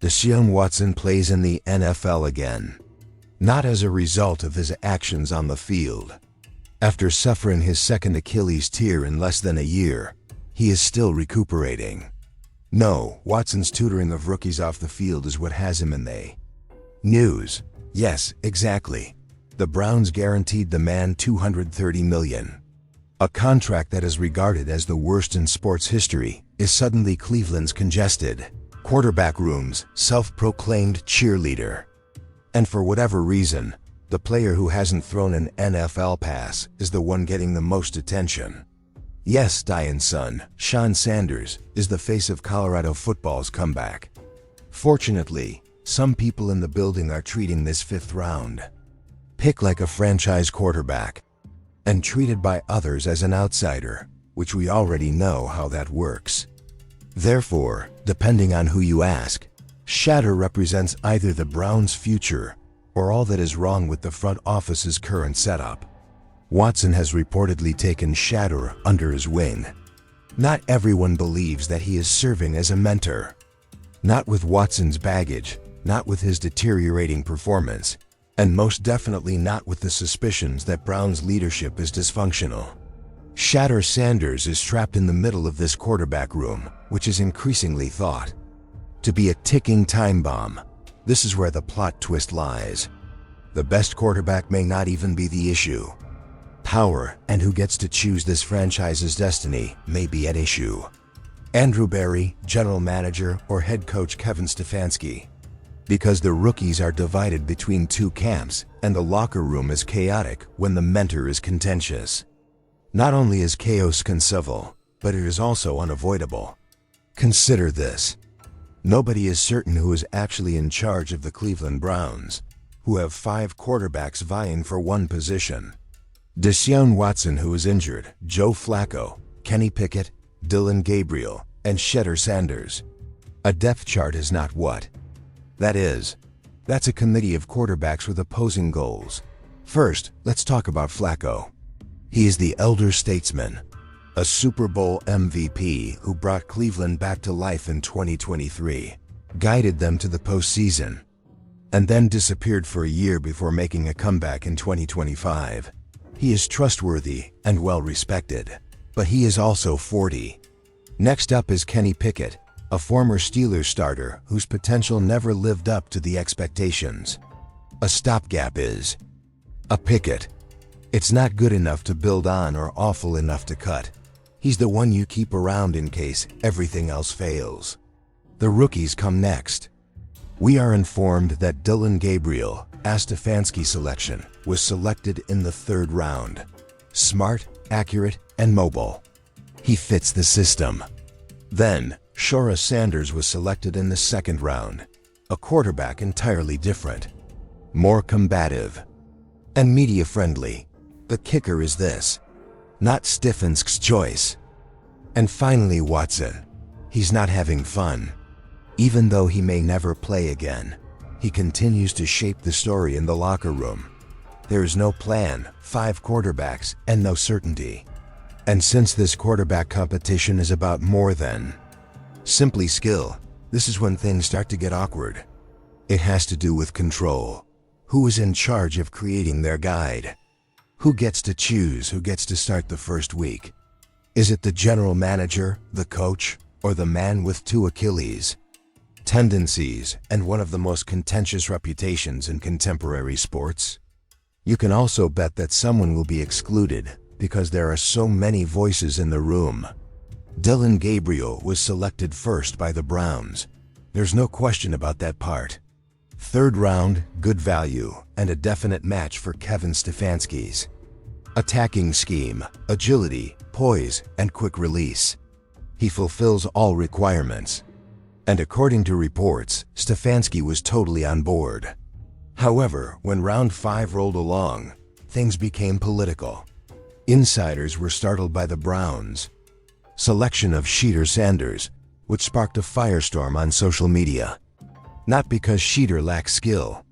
Deshaun Watson plays in the NFL again. Not as a result of his actions on the field. After suffering his second Achilles tear in less than a year, he is still recuperating. No, Watson's tutoring of rookies off the field is what has him in the news. Yes, exactly. The Browns guaranteed the man $230 million. A contract that is regarded as the worst in sports history is suddenly Cleveland's congested quarterback room's self-proclaimed cheerleader. And for whatever reason, the player who hasn't thrown an NFL pass is the one getting the most attention. Yes, Dion's son, Deshaun Sanders, is the face of Colorado football's comeback. Fortunately, some people in the building are treating this fifth round pick like a franchise quarterback, and treated by others as an outsider, which we already know how that works. Therefore, depending on who you ask, Shedeur represents either the Browns' future or all that is wrong with the front office's current setup. Watson has reportedly taken Shedeur under his wing. Not everyone believes that he is serving as a mentor. Not with Watson's baggage, not with his deteriorating performance, and most definitely not with the suspicions that Browns' leadership is dysfunctional. Shedeur Sanders is trapped in the middle of this quarterback room, which is increasingly thought to be a ticking time bomb. This is where the plot twist lies. The best quarterback may not even be the issue. Power and who gets to choose this franchise's destiny may be at issue. Andrew Berry, general manager, or head coach Kevin Stefanski. Because the rookies are divided between two camps and the locker room is chaotic when the mentor is contentious. Not only is chaos concivil, but it is also unavoidable. Consider this. Nobody is certain who is actually in charge of the Cleveland Browns, who have 5 quarterbacks vying for one position. Deshaun Watson, who is injured, Joe Flacco, Kenny Pickett, Dillon Gabriel, and Shedeur Sanders. A depth chart is not what that is. That's a committee of quarterbacks with opposing goals. First, let's talk about Flacco. He is the elder statesman, a Super Bowl MVP who brought Cleveland back to life in 2023, guided them to the postseason, and then disappeared for a year before making a comeback in 2025. He is trustworthy and well-respected, but he is also 40. Next up is Kenny Pickett, a former Steelers starter whose potential never lived up to the expectations. A stopgap is a Pickett. It's not good enough to build on or awful enough to cut. He's the one you keep around in case everything else fails. The rookies come next. We are informed that Dillon Gabriel, a Stefanski selection, was selected in the 3rd round. Smart, accurate, and mobile. He fits the system. Then, Shedeur Sanders was selected in the 2nd round. A quarterback entirely different. More combative. And media-friendly. The kicker is this. Not Stefanski's choice. And finally, Watson. He's not having fun. Even though he may never play again, he continues to shape the story in the locker room. There is no plan, 5 quarterbacks, and no certainty. And since this quarterback competition is about more than simply skill, this is when things start to get awkward. It has to do with control. Who is in charge of creating their guide? Who gets to choose who gets to start the first week? Is it the general manager, the coach, or the man with 2 Achilles tendencies and one of the most contentious reputations in contemporary sports? You can also bet that someone will be excluded because there are so many voices in the room. Dillon Gabriel was selected first by the Browns. There's no question about that part. 3rd round, good value, and a definite match for Kevin Stefanski's attacking scheme, agility, poise, and quick release. He fulfills all requirements. And according to reports, Stefanski was totally on board. However, when round 5 rolled along, things became political. Insiders were startled by the Browns' selection of Shedeur Sanders, which sparked a firestorm on social media. Not because Shedeur lacks skill.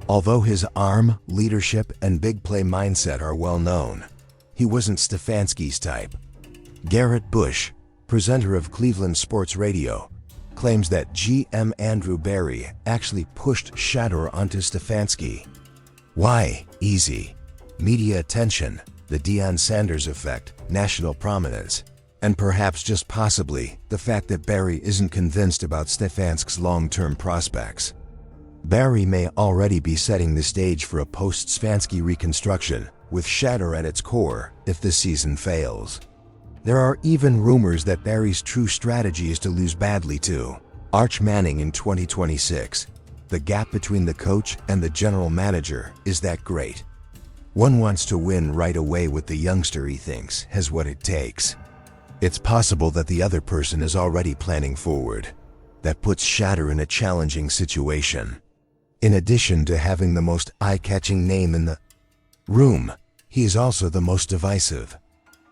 Although his arm, leadership, and big play mindset are well known, he wasn't Stefanski's type. Garrett Bush, presenter of Cleveland Sports Radio, claims that GM Andrew Berry actually pushed Shedeur onto Stefanski. Why? Easy. Media attention, the Deion Sanders effect, national prominence, and perhaps just possibly the fact that Berry isn't convinced about Stefanski's long-term prospects. Berry may already be setting the stage for a post-Stefanski reconstruction, with Shedeur at its core if the season fails. There are even rumors that Berry's true strategy is to lose badly to Arch Manning in 2026. The gap between the coach and the general manager is that great. One wants to win right away with the youngster he thinks has what it takes. It's possible that the other person is already planning forward. That puts Shedeur in a challenging situation. In addition to having the most eye-catching name in the room, he is also the most divisive.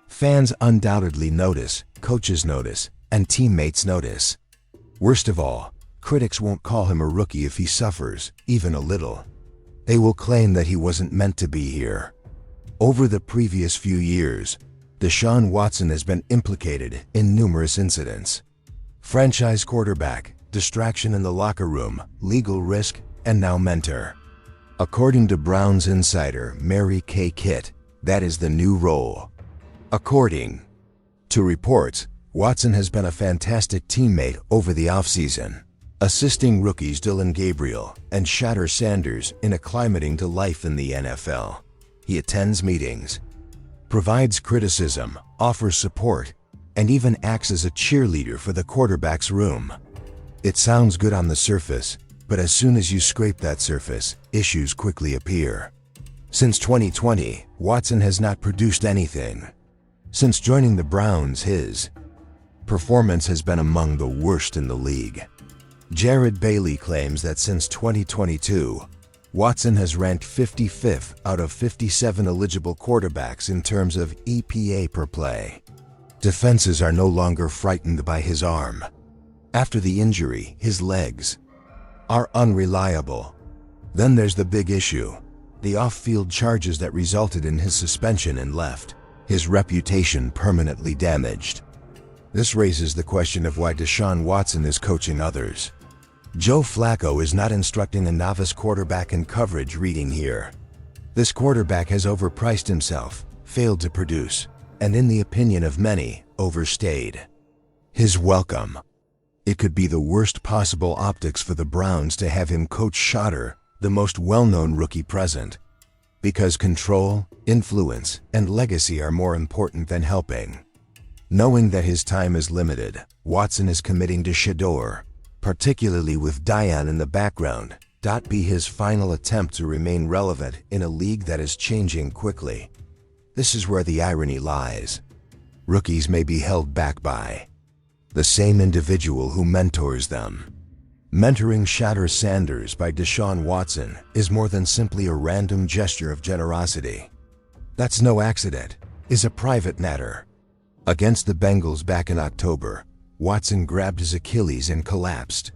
Fans undoubtedly notice, coaches notice, and teammates notice. Worst of all, critics won't call him a rookie if he suffers, even a little. They will claim that he wasn't meant to be here. Over the previous few years, Deshaun Watson has been implicated in numerous incidents. Franchise quarterback, distraction in the locker room, legal risk, and now mentor. According to Browns insider Mary Kay Kitt, that is the new role. According to reports, Watson has been a fantastic teammate over the offseason, assisting rookies Dillon Gabriel and Shedeur Sanders in acclimating to life in the NFL. He attends meetings, provides criticism, offers support, and even acts as a cheerleader for the quarterback's room. It sounds good on the surface, but as soon as you scrape that surface, issues quickly appear. Since 2020, Watson has not produced anything. Since joining the Browns, his performance has been among the worst in the league. Jared Bailey claims that since 2022, Watson has ranked 55th out of 57 eligible quarterbacks in terms of EPA per play. Defenses are no longer frightened by his arm. After the injury, his legs are unreliable. Then there's the big issue, the off-field charges that resulted in his suspension and left his reputation permanently damaged. This raises the question of why Deshaun Watson is coaching others. Joe Flacco is not instructing a novice quarterback in coverage reading here. This quarterback has overpriced himself, failed to produce, and in the opinion of many, overstayed his welcome. It could be the worst possible optics for the Browns to have him coach Shedeur, the most well-known rookie present. Because control, influence, and legacy are more important than helping. Knowing that his time is limited, Watson is committing to Shedeur, particularly with Deion in the background. Be his final attempt to remain relevant in a league that is changing quickly. This is where the irony lies. Rookies may be held back by the same individual who mentors them. Mentoring Shedeur Sanders by Deshaun Watson is more than simply a random gesture of generosity. That's no accident, it's a private matter. Against the Bengals back in October, Watson grabbed his Achilles and collapsed.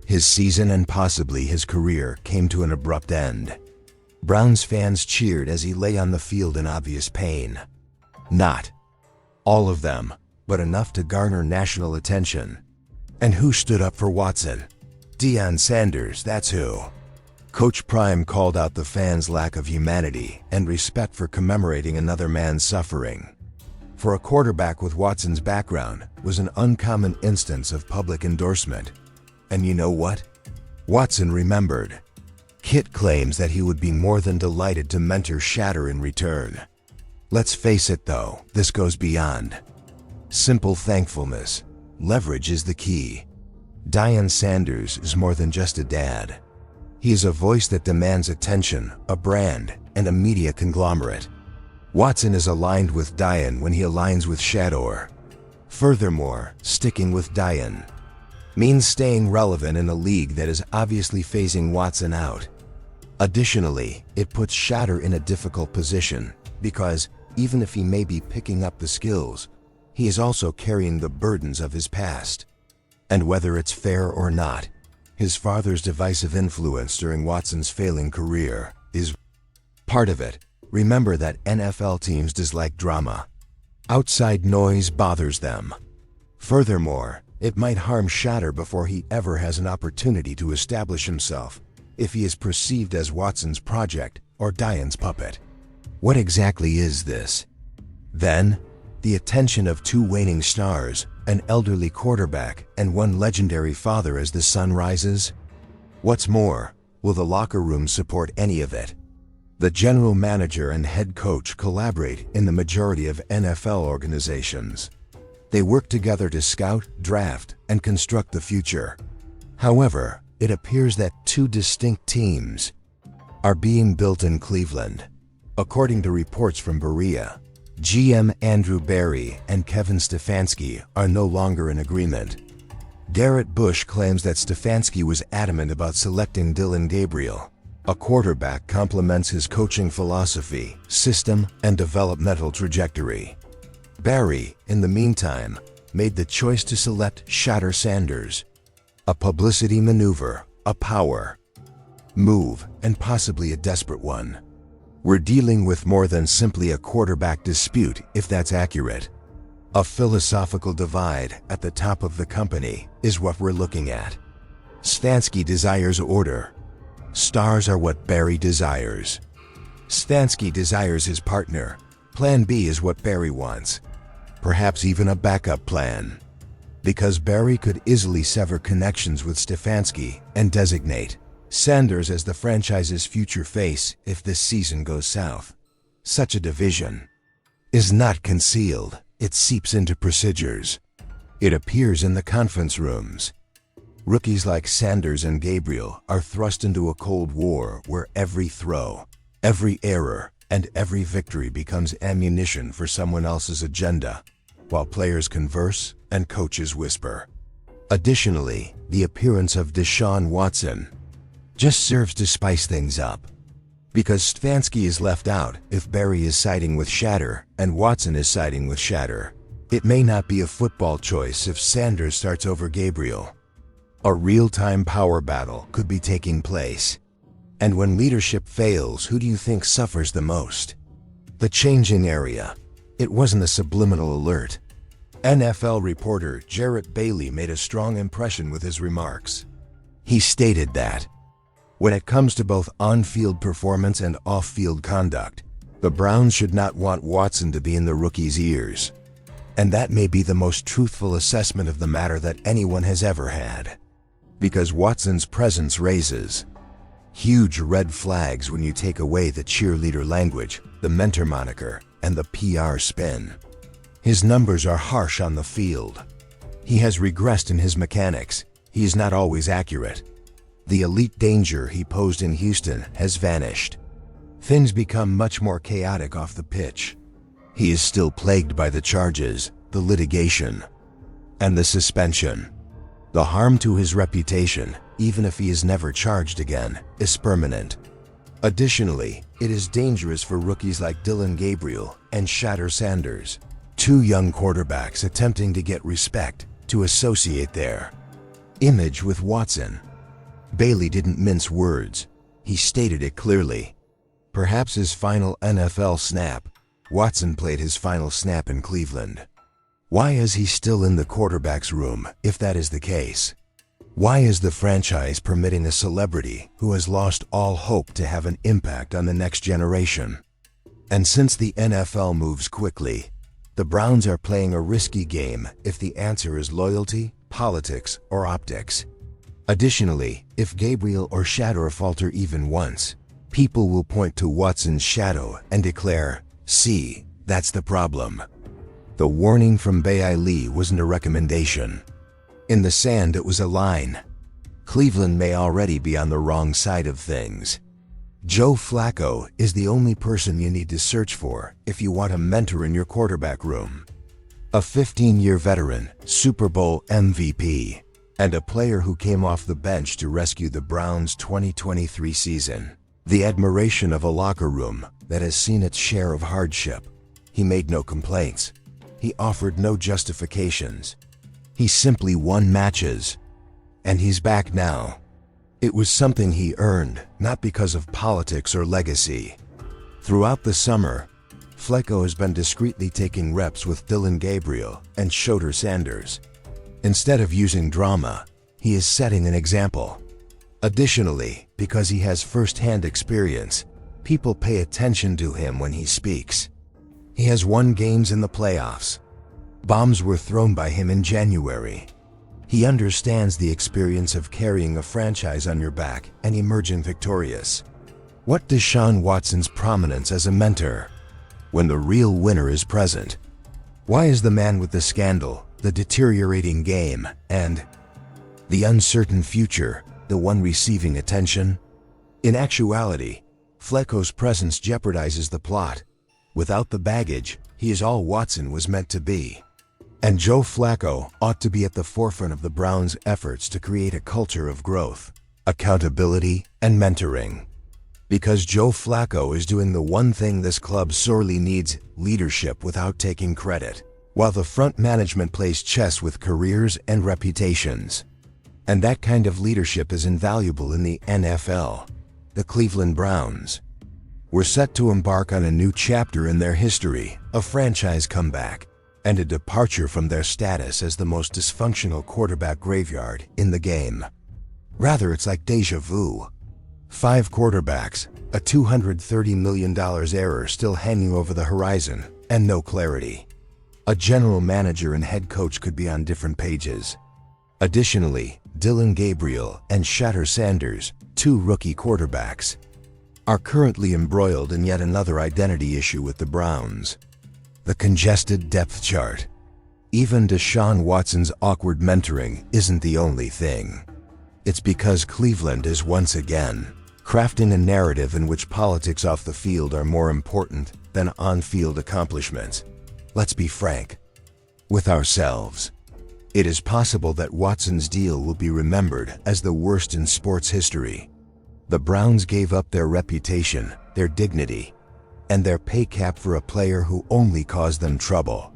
His season and possibly his career came to an abrupt end. Browns fans cheered as he lay on the field in obvious pain. Not all of them, but enough to garner national attention. And who stood up for Watson? Deion Sanders, that's who. Coach Prime called out the fans' lack of humanity and respect for commemorating another man's suffering. For a quarterback with Watson's background, was an uncommon instance of public endorsement. And you know what? Watson remembered. Kitt claims that he would be more than delighted to mentor Shedeur in return. Let's face it though, this goes beyond simple thankfulness. Leverage is the key. Deion Sanders is more than just a dad. He is a voice that demands attention, a brand, and a media conglomerate. Watson is aligned with Deion when he aligns with Shedeur. Furthermore, sticking with Deion means staying relevant in a league that is obviously phasing Watson out. Additionally, it puts Shedeur in a difficult position because, even if he may be picking up the skills, he is also carrying the burdens of his past. And whether it's fair or not, his father's divisive influence during Watson's failing career is part of it. Remember that NFL teams dislike drama. Outside noise bothers them. Furthermore, It might harm Shedeur before he ever has an opportunity to establish himself, if he is perceived as Watson's project or Dion's puppet. What exactly is this? Then, the attention of two waning stars, an elderly quarterback and one legendary father as the sun rises? What's more, will the locker room support any of it? The general manager and head coach collaborate in the majority of NFL organizations. They work together to scout, draft, and construct the future. However, it appears that two distinct teams are being built in Cleveland. According to reports from Berea, GM Andrew Berry and Kevin Stefanski are no longer in agreement. Garrett Bush claims that Stefanski was adamant about selecting Dillon Gabriel. A quarterback complements his coaching philosophy, system, and developmental trajectory. Berry, in the meantime, made the choice to select Shedeur Sanders. A publicity maneuver, a power move, and possibly a desperate one. We're dealing with more than simply a quarterback dispute, if that's accurate. A philosophical divide at the top of the company is what we're looking at. Stefanski desires order. Stars are what Berry desires. Stefanski desires his partner. Plan B is what Berry wants. Perhaps even a backup plan. Because Berry could easily sever connections with Stefanski and designate Sanders as the franchise's future face if this season goes south. Such a division is not concealed. It seeps into procedures. It appears in the conference rooms. Rookies like Sanders and Gabriel are thrust into a cold war where every throw, every error, and every victory becomes ammunition for someone else's agenda, while players converse and coaches whisper. Additionally, the appearance of Deshaun Watson just serves to spice things up. Because Stefanski is left out if Berry is siding with Shedeur and Watson is siding with Shedeur. It may not be a football choice if Sanders starts over Gabriel. A real-time power battle could be taking place. And when leadership fails, who do you think suffers the most? The changing area. It wasn't a subliminal alert. NFL reporter Jarrett Bailey made a strong impression with his remarks. He stated that when it comes to both on-field performance and off-field conduct, the Browns should not want Watson to be in the rookie's ears. And that may be the most truthful assessment of the matter that anyone has ever had. Because Watson's presence raises huge red flags when you take away the cheerleader language, the mentor moniker, and the PR spin. His numbers are harsh on the field. He has regressed in his mechanics. He is not always accurate. The elite danger he posed in Houston has vanished. Things become much more chaotic off the pitch. He is still plagued by the charges, the litigation, and the suspension. The harm to his reputation, even if he is never charged again, is permanent. Additionally, it is dangerous for rookies like Dillon Gabriel and Shedeur Sanders, two young quarterbacks attempting to get respect, to associate their image with Watson. Bailey didn't mince words. He stated it clearly. Perhaps his final NFL snap. Watson played his final snap in Cleveland. Why is he still in the quarterback's room, if that is the case? Why is the franchise permitting a celebrity who has lost all hope to have an impact on the next generation? And since the NFL moves quickly, the Browns are playing a risky game if the answer is loyalty, politics, or optics. Additionally, if Gabriel or Shedeur falter even once, people will point to Watson's shadow and declare, "See, that's the problem." The warning from Bailey wasn't a recommendation. In the sand, it was a line. Cleveland may already be on the wrong side of things. Joe Flacco is the only person you need to search for if you want a mentor in your quarterback room. A 15-year veteran, Super Bowl MVP, and a player who came off the bench to rescue the Browns' 2023 season. The admiration of a locker room that has seen its share of hardship. He made no complaints. He offered no justifications. He simply won matches. And he's back now. It was something he earned, not because of politics or legacy. Throughout the summer, Flacco has been discreetly taking reps with Dillon Gabriel and Shedeur Sanders. Instead of using drama, he is setting an example. Additionally, because he has first-hand experience, people pay attention to him when he speaks. He has won games in the playoffs. Bombs were thrown by him in January. He understands the experience of carrying a franchise on your back and emerging victorious. What Deshaun Watson's prominence as a mentor when the real winner is present? Why is the man with the scandal, the deteriorating game, and the uncertain future the one receiving attention? In actuality, Flacco's presence jeopardizes the plot. Without the baggage, he is all Watson was meant to be. And Joe Flacco ought to be at the forefront of the Browns' efforts to create a culture of growth, accountability, and mentoring. Because Joe Flacco is doing the one thing this club sorely needs: leadership without taking credit, while the front management plays chess with careers and reputations. And that kind of leadership is invaluable in the NFL. The Cleveland Browns were set to embark on a new chapter in their history, a franchise comeback, and a departure from their status as the most dysfunctional quarterback graveyard in the game. Rather, it's like déjà vu. 5 quarterbacks, a $230 million error still hanging over the horizon, and no clarity. A general manager and head coach could be on different pages. Additionally, Dillon Gabriel and Shedeur Sanders, 2 rookie quarterbacks, are currently embroiled in yet another identity issue with the Browns: the congested depth chart. Even Deshaun Watson's awkward mentoring isn't the only thing. It's because Cleveland is once again crafting a narrative in which politics off the field are more important than on-field accomplishments. Let's be frank with ourselves. It is possible that Watson's deal will be remembered as the worst in sports history. The Browns gave up their reputation, their dignity, and their pay cap for a player who only caused them trouble.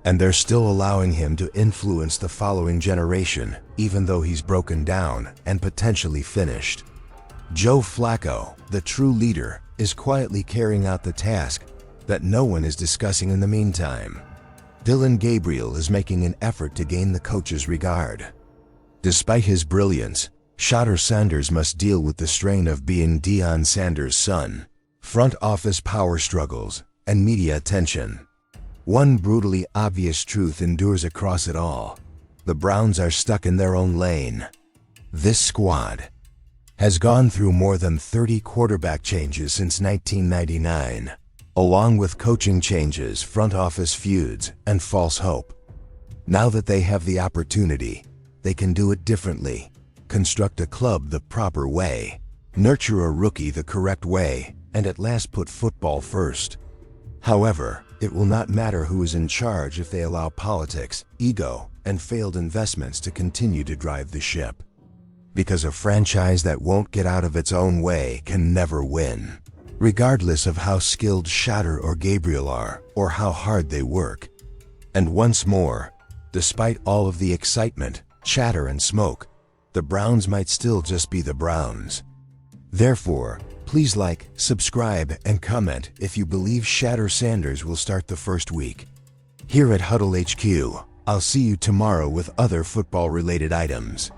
And they're still allowing him to influence the following generation, even though he's broken down and potentially finished. Joe Flacco, the true leader, is quietly carrying out the task that no one is discussing in the meantime. Dillon Gabriel is making an effort to gain the coach's regard. Despite his brilliance, Shedeur Sanders must deal with the strain of being Deion Sanders' son, front office power struggles, and media attention. One brutally obvious truth endures across it all: the Browns are stuck in their own lane. This squad has gone through more than 30 quarterback changes since 1999. Along with coaching changes, front office feuds, and false hope. Now that they have the opportunity, they can do it differently, construct a club the proper way, nurture a rookie the correct way, and at last put football first. However, it will not matter who is in charge if they allow politics, ego, and failed investments to continue to drive the ship. Because a franchise that won't get out of its own way can never win, regardless of how skilled Shedeur or Gabriel are, or how hard they work. And once more, despite all of the excitement, chatter, and smoke, the Browns might still just be the Browns. Therefore, please like, subscribe, and comment if you believe Shedeur Sanders will start the first week. Here at Huddle HQ, I'll see you tomorrow with other football-related items.